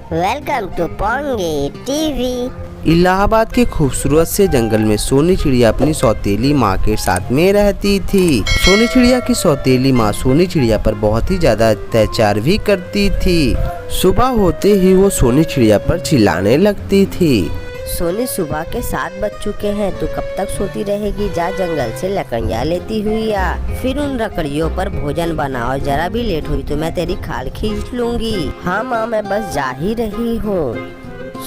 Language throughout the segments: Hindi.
वेलकम टू पोंगे टीवी। इलाहाबाद के खूबसूरत से जंगल में सोनी चिड़िया अपनी सौतेली माँ के साथ में रहती थी। सोनी चिड़िया की सौतेली माँ सोनी चिड़िया पर बहुत ही ज्यादा अत्याचार भी करती थी। सुबह होते ही वो सोनी चिड़िया पर चिल्लाने लगती थी। सोनी, सुबह के 7 बज चुके हैं, तू कब तक सोती रहेगी? जा जंगल से लकड़ियाँ लेती हुई आ, फिर उन लकड़ियों पर भोजन बनाओ। जरा भी लेट हुई तो मैं तेरी खाल खींच लूंगी। हाँ माँ, मैं बस जा ही रही हूँ।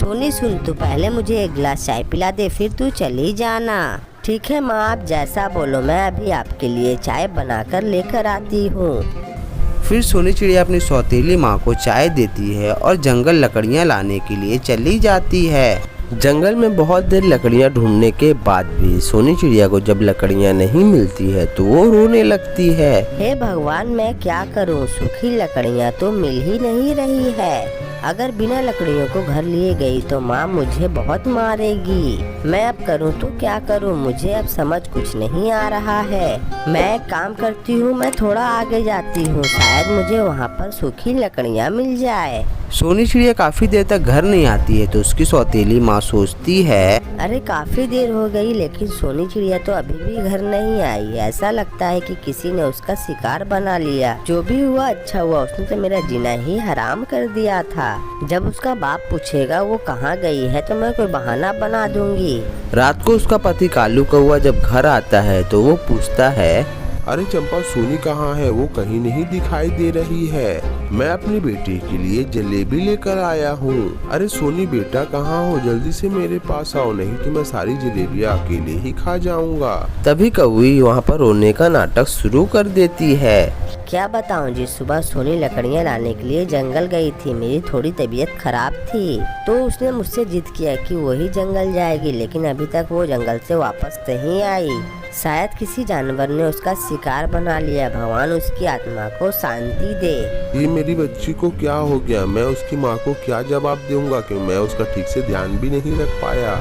सोनी सुन, तू पहले मुझे एक गिलास चाय पिला दे, फिर तू चली जाना। ठीक है माँ, आप जैसा बोलो, मैं अभी आपके लिए चाय बनाकर लेकर आती हूँ। फिर सोनी चिड़िया अपनी सौतेली माँ को चाय देती है और जंगल लकड़ियाँ लाने के लिए चली जाती है। जंगल में बहुत देर लकड़ियाँ ढूंढने के बाद भी सोनी चिड़िया को जब लकड़ियाँ नहीं मिलती है तो वो रोने लगती है। हे भगवान, मैं क्या करूं? सूखी लकड़ियां तो मिल ही नहीं रही है। अगर बिना लकड़ियों को घर लिए गई तो माँ मुझे बहुत मारेगी। मैं अब करूं तो क्या करूं? मुझे अब समझ कुछ नहीं आ रहा है। मैं एक काम करती हूँ, मैं थोड़ा आगे जाती हूँ, शायद मुझे वहाँ पर सूखी लकड़ियाँ मिल जाए। सोनी चिड़िया काफी देर तक घर नहीं आती है तो उसकी सौतेली माँ सोचती है, अरे काफी देर हो गई लेकिन सोनी चिड़िया तो अभी भी घर नहीं आई। ऐसा लगता है कि किसी ने उसका शिकार बना लिया। जो भी हुआ अच्छा हुआ, उसने तो मेरा जीना ही हराम कर दिया था। जब उसका बाप पूछेगा वो कहाँ गई है तो मैं कोई बहाना बना दूंगी। रात को उसका पति कालू कौवा जब घर आता है तो वो पूछता है, अरे चंपा, सोनी कहाँ है? वो कहीं नहीं दिखाई दे रही है। मैं अपनी बेटी के लिए जलेबी लेकर आया हूँ। अरे सोनी बेटा, कहाँ हो? जल्दी से मेरे पास आओ, नहीं तो मैं सारी जलेबियाँ अकेले ही खा जाऊंगा। तभी कौवी वहाँ पर रोने का नाटक शुरू कर देती है। क्या बताऊं जी, सुबह सोनी लकड़ियाँ लाने के लिए जंगल गई थी। मेरी थोड़ी तबीयत खराब थी तो उसने मुझसे जिद किया कि वही जंगल जाएगी, लेकिन अभी तक वो जंगल से वापस नहीं आई। शायद किसी जानवर ने उसका शिकार बना लिया। भगवान उसकी आत्मा को शांति दे। ये मेरी बच्ची को क्या हो गया? मैं उसकी माँ को क्या जवाब दूंगा कि मैं उसका ठीक से ध्यान भी नहीं रख पाया।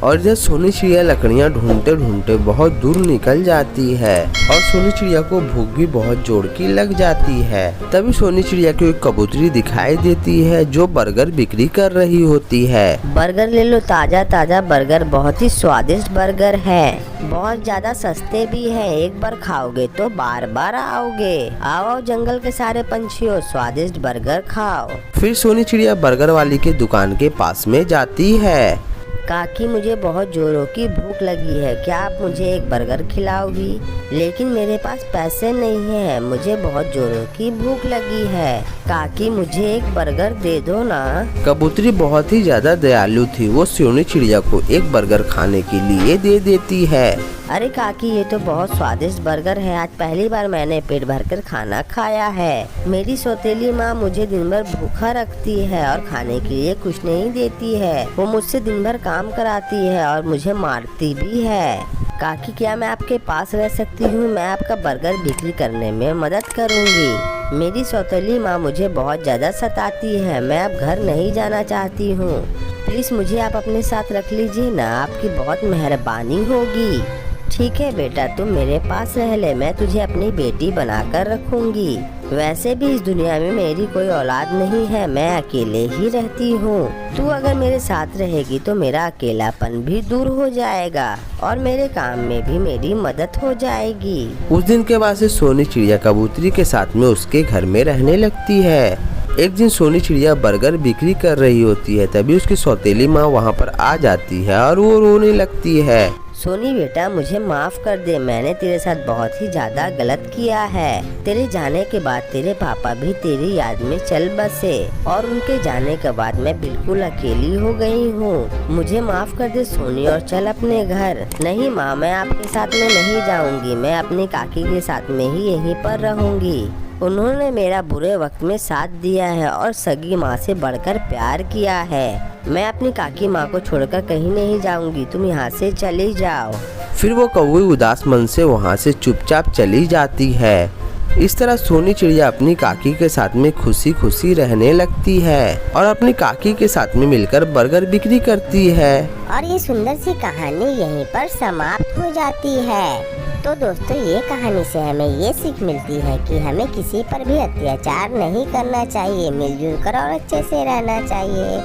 और जब सोनी चिड़िया लकड़ियाँ ढूंढते ढूंढते बहुत दूर निकल जाती है और सोनी चिड़िया को भूख भी बहुत जोर की लग जाती है। तभी सोनी चिड़िया को एक कबूतरी दिखाई देती है जो बर्गर बिक्री कर रही होती है। बर्गर ले लो, ताजा ताजा बर्गर, बहुत ही स्वादिष्ट बर्गर है, बहुत ज्यादा सस्ते भी हैं। एक बार खाओगे तो बार बार आओगे। आओ जंगल के सारे पंछियों, स्वादिष्ट बर्गर खाओ। फिर सोनी चिड़िया बर्गर वाली के दुकान के पास में जाती है। काकी, मुझे बहुत जोरों की भूख लगी है, क्या आप मुझे एक बर्गर खिलाओगी? लेकिन मेरे पास पैसे नहीं है, मुझे बहुत जोरों की भूख लगी है। काकी, मुझे एक बर्गर दे दो ना। कबूतरी बहुत ही ज्यादा दयालु थी, वो सोनी चिड़िया को एक बर्गर खाने के लिए दे देती है। अरे काकी, ये तो बहुत स्वादिष्ट बर्गर है। आज पहली बार मैंने पेट भरकर खाना खाया है। मेरी सौतेली माँ मुझे दिन भर भूखा रखती है और खाने के लिए कुछ नहीं देती है। वो मुझसे दिन भर काम कराती है और मुझे मारती भी है। काकी, क्या मैं आपके पास रह सकती हूँ? मैं आपका बर्गर बिक्री करने में मदद करूँगी। मेरी सौतेली माँ मुझे बहुत ज़्यादा सताती है। मैं अब घर नहीं जाना चाहती हूँ। प्लीज़ मुझे आप अपने साथ रख लीजिए ना, आपकी बहुत मेहरबानी होगी। ठीक है बेटा, तुम मेरे पास रह ले, मैं तुझे अपनी बेटी बनाकर रखूंगी। वैसे भी इस दुनिया में मेरी कोई औलाद नहीं है, मैं अकेले ही रहती हूँ। तू अगर मेरे साथ रहेगी तो मेरा अकेलापन भी दूर हो जाएगा और मेरे काम में भी मेरी मदद हो जाएगी। उस दिन के बाद से सोनी चिड़िया कबूतरी के साथ में उसके घर में रहने लगती है। एक दिन सोनी चिड़िया बर्गर बिक्री कर रही होती है, तभी उसकी सौतेली माँ वहाँ पर आ जाती है और वो रोने लगती है। सोनी बेटा, मुझे माफ कर दे, मैंने तेरे साथ बहुत ही ज्यादा गलत किया है। तेरे जाने के बाद तेरे पापा भी तेरी याद में चल बसे और उनके जाने के बाद मैं बिल्कुल अकेली हो गई हूँ। मुझे माफ कर दे सोनी और चल अपने घर। नहीं माँ, मैं आपके साथ में नहीं जाऊँगी, मैं अपनी काकी के साथ में ही यहीं पर रहूँगी। उन्होंने मेरा बुरे वक्त में साथ दिया है और सगी माँ से बढ़कर प्यार किया है। मैं अपनी काकी माँ को छोड़कर कहीं नहीं जाऊंगी, तुम यहाँ से चली जाओ। फिर वो कौवी उदास मन से वहाँ से चुपचाप चली जाती है। इस तरह सोनी चिड़िया अपनी काकी के साथ में खुशी खुशी रहने लगती है और अपनी काकी के साथ में मिलकर बर्गर बिक्री करती है। और ये सुंदर सी कहानी यहीं पर समाप्त हो जाती है। तो दोस्तों ये कहानी से हमें ये सीख मिलती है कि हमें किसी पर भी अत्याचार नहीं करना चाहिए, मिलजुल कर और अच्छे से रहना चाहिए।